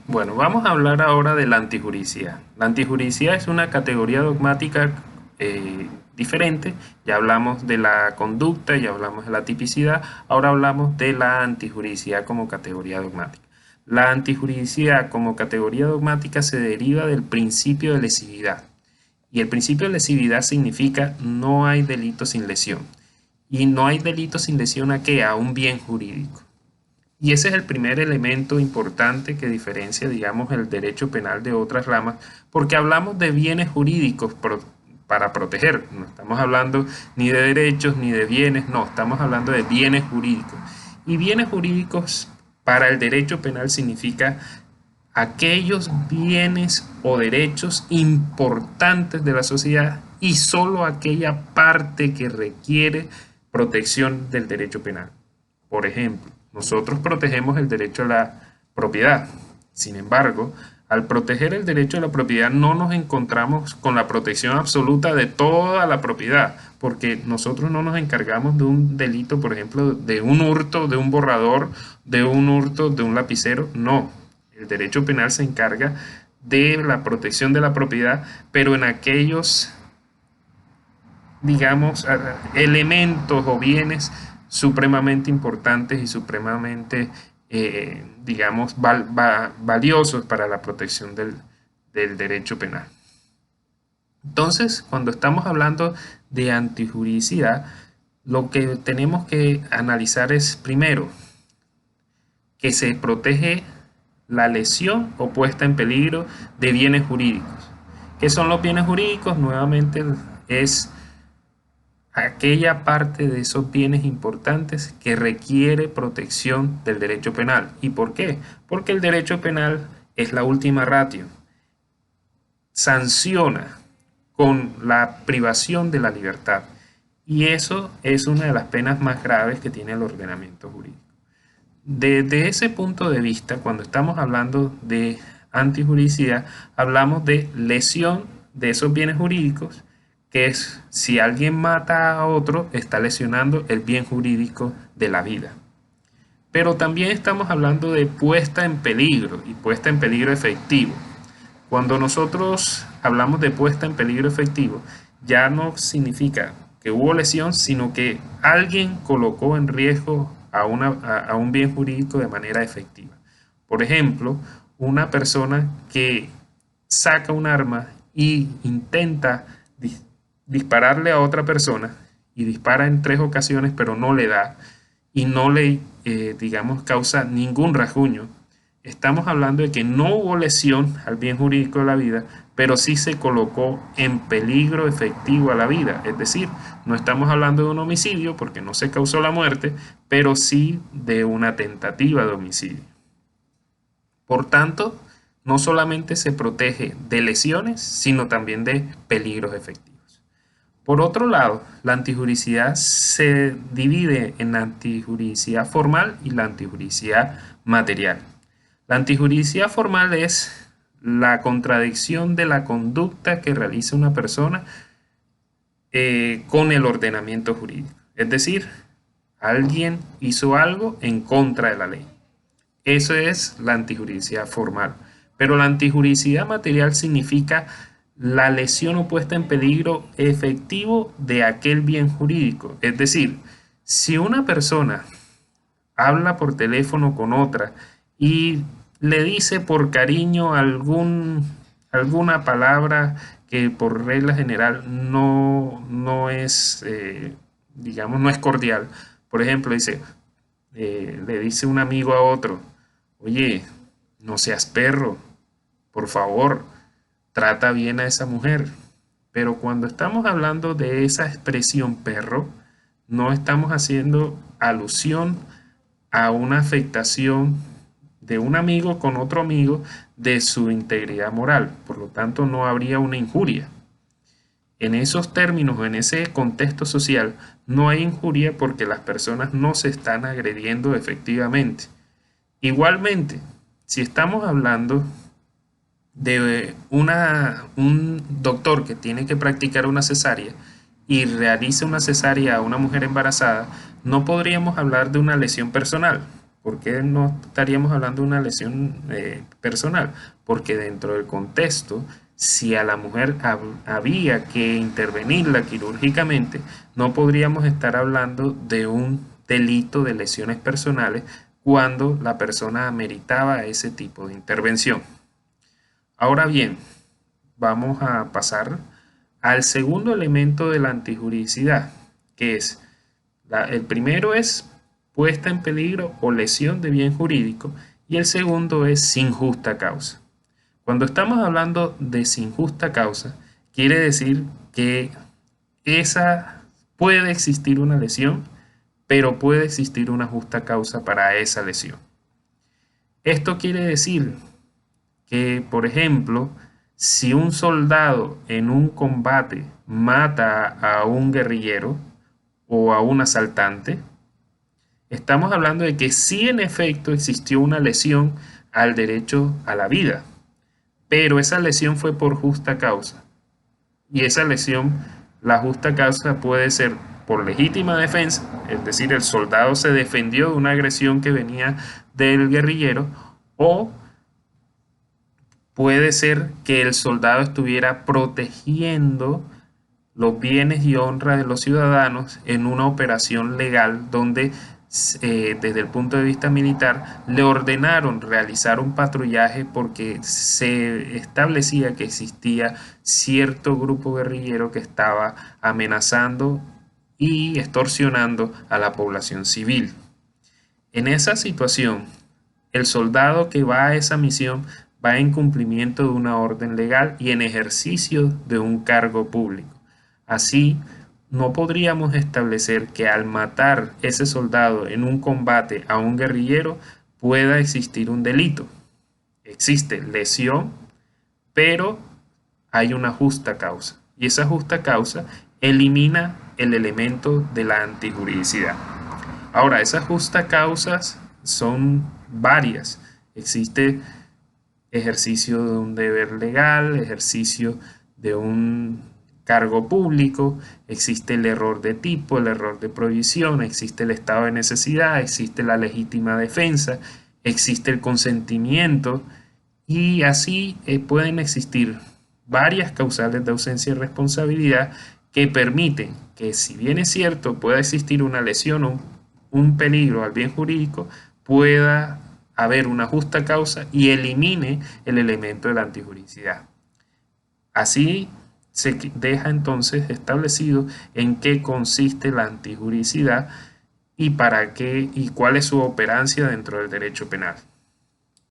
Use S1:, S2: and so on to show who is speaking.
S1: Bueno, vamos a hablar ahora de la antijuricidad. La antijuricidad es una categoría dogmática diferente. Ya hablamos de la conducta, ya hablamos de la tipicidad, ahora hablamos de la antijuricidad como categoría dogmática. La antijuricidad como categoría dogmática se deriva del principio de lesividad. Y el principio de lesividad significa no hay delito sin lesión. Y no hay delito sin lesión a qué? A un bien jurídico. Y ese es el primer elemento importante que diferencia, digamos, el derecho penal de otras ramas, porque hablamos de bienes jurídicos para proteger. No estamos hablando ni de derechos ni de bienes, no, estamos hablando de bienes jurídicos. Y bienes jurídicos para el derecho penal significa aquellos bienes o derechos importantes de la sociedad y solo aquella parte que requiere protección del derecho penal. Por ejemplo, nosotros protegemos el derecho a la propiedad. Sin embargo, al proteger el derecho a la propiedad no nos encontramos con la protección absoluta de toda la propiedad, porque nosotros no nos encargamos de un delito, por ejemplo, de un hurto, de un borrador, de un hurto, de un lapicero. No, el derecho penal se encarga de la protección de la propiedad, pero en aquellos, digamos, elementos o bienes supremamente importantes y supremamente, digamos, valiosos para la protección del derecho penal. Entonces, cuando estamos hablando de antijuridicidad, lo que tenemos que analizar es, primero, que se protege la lesión o puesta en peligro de bienes jurídicos. ¿Qué son los bienes jurídicos? Nuevamente es aquella parte de esos bienes importantes que requiere protección del derecho penal. ¿Y por qué? Porque el derecho penal es la última ratio. Sanciona con la privación de la libertad. Y eso es una de las penas más graves que tiene el ordenamiento jurídico. Desde ese punto de vista, cuando estamos hablando de antijuridicidad, hablamos de lesión de esos bienes jurídicos, que es si alguien mata a otro, está lesionando el bien jurídico de la vida. Pero también estamos hablando de puesta en peligro y puesta en peligro efectivo. Cuando nosotros hablamos de puesta en peligro efectivo, ya no significa que hubo lesión, sino que alguien colocó en riesgo a un bien jurídico de manera efectiva. Por ejemplo, una persona que saca un arma y intenta dispararle a otra persona y dispara en 3 ocasiones, pero no le da y no le, digamos, causa ningún rasguño. Estamos hablando de que no hubo lesión al bien jurídico de la vida, pero sí se colocó en peligro efectivo a la vida. Es decir, no estamos hablando de un homicidio porque no se causó la muerte, pero sí de una tentativa de homicidio. Por tanto, no solamente se protege de lesiones, sino también de peligros efectivos. Por otro lado, la antijuridicidad se divide en la antijuridicidad formal y la antijuridicidad material. La antijuridicidad formal es la contradicción de la conducta que realiza una persona con el ordenamiento jurídico. Es decir, alguien hizo algo en contra de la ley. Eso es la antijuridicidad formal. Pero la antijuridicidad material significa la lesión o puesta en peligro efectivo de aquel bien jurídico. Es decir, si una persona habla por teléfono con otra y le dice por cariño alguna palabra que por regla general no es, digamos, no es cordial. Por ejemplo, le dice un amigo a otro, oye, no seas perro, por favor, trata bien a esa mujer. Pero cuando estamos hablando de esa expresión perro, no estamos haciendo alusión a una afectación de un amigo con otro amigo de su integridad moral. Por lo tanto, no habría una injuria. En esos términos, en ese contexto social, no hay injuria porque las personas no se están agrediendo efectivamente. Igualmente, si estamos hablando de un doctor que tiene que practicar una cesárea y realiza una cesárea a una mujer embarazada, no podríamos hablar de una lesión personal. ¿Por qué no estaríamos hablando de una lesión personal? Porque dentro del contexto, si a la mujer había que intervenirla quirúrgicamente, no podríamos estar hablando de un delito de lesiones personales cuando la persona ameritaba ese tipo de intervención. Ahora bien, vamos a pasar al segundo elemento de la antijuridicidad, que es, el primero es puesta en peligro o lesión de bien jurídico y el segundo es sin justa causa. Cuando estamos hablando de sin justa causa, quiere decir que puede existir una lesión, pero puede existir una justa causa para esa lesión. Esto quiere decir que, por ejemplo, si un soldado en un combate mata a un guerrillero o a un asaltante, estamos hablando de que sí en efecto existió una lesión al derecho a la vida, pero esa lesión fue por justa causa. Y esa lesión, la justa causa puede ser por legítima defensa, es decir, el soldado se defendió de una agresión que venía del guerrillero, o puede ser que el soldado estuviera protegiendo los bienes y honra de los ciudadanos en una operación legal donde desde el punto de vista militar le ordenaron realizar un patrullaje porque se establecía que existía cierto grupo guerrillero que estaba amenazando y extorsionando a la población civil. En esa situación, el soldado que va a esa misión va en cumplimiento de una orden legal y en ejercicio de un cargo público. Así, no podríamos establecer que al matar ese soldado en un combate a un guerrillero pueda existir un delito. Existe lesión, pero hay una justa causa. Y esa justa causa elimina el elemento de la antijuridicidad. Ahora, esas justas causas son varias. Existe ejercicio de un deber legal, ejercicio de un cargo público, existe el error de tipo, el error de prohibición, existe el estado de necesidad, existe la legítima defensa, existe el consentimiento y así pueden existir varias causales de ausencia de responsabilidad que permiten que, si bien es cierto pueda existir una lesión o un peligro al bien jurídico, pueda haber una justa causa y elimine el elemento de la antijuridicidad. Así se deja entonces establecido en qué consiste la antijuridicidad y para qué y cuál es su operancia dentro del derecho penal.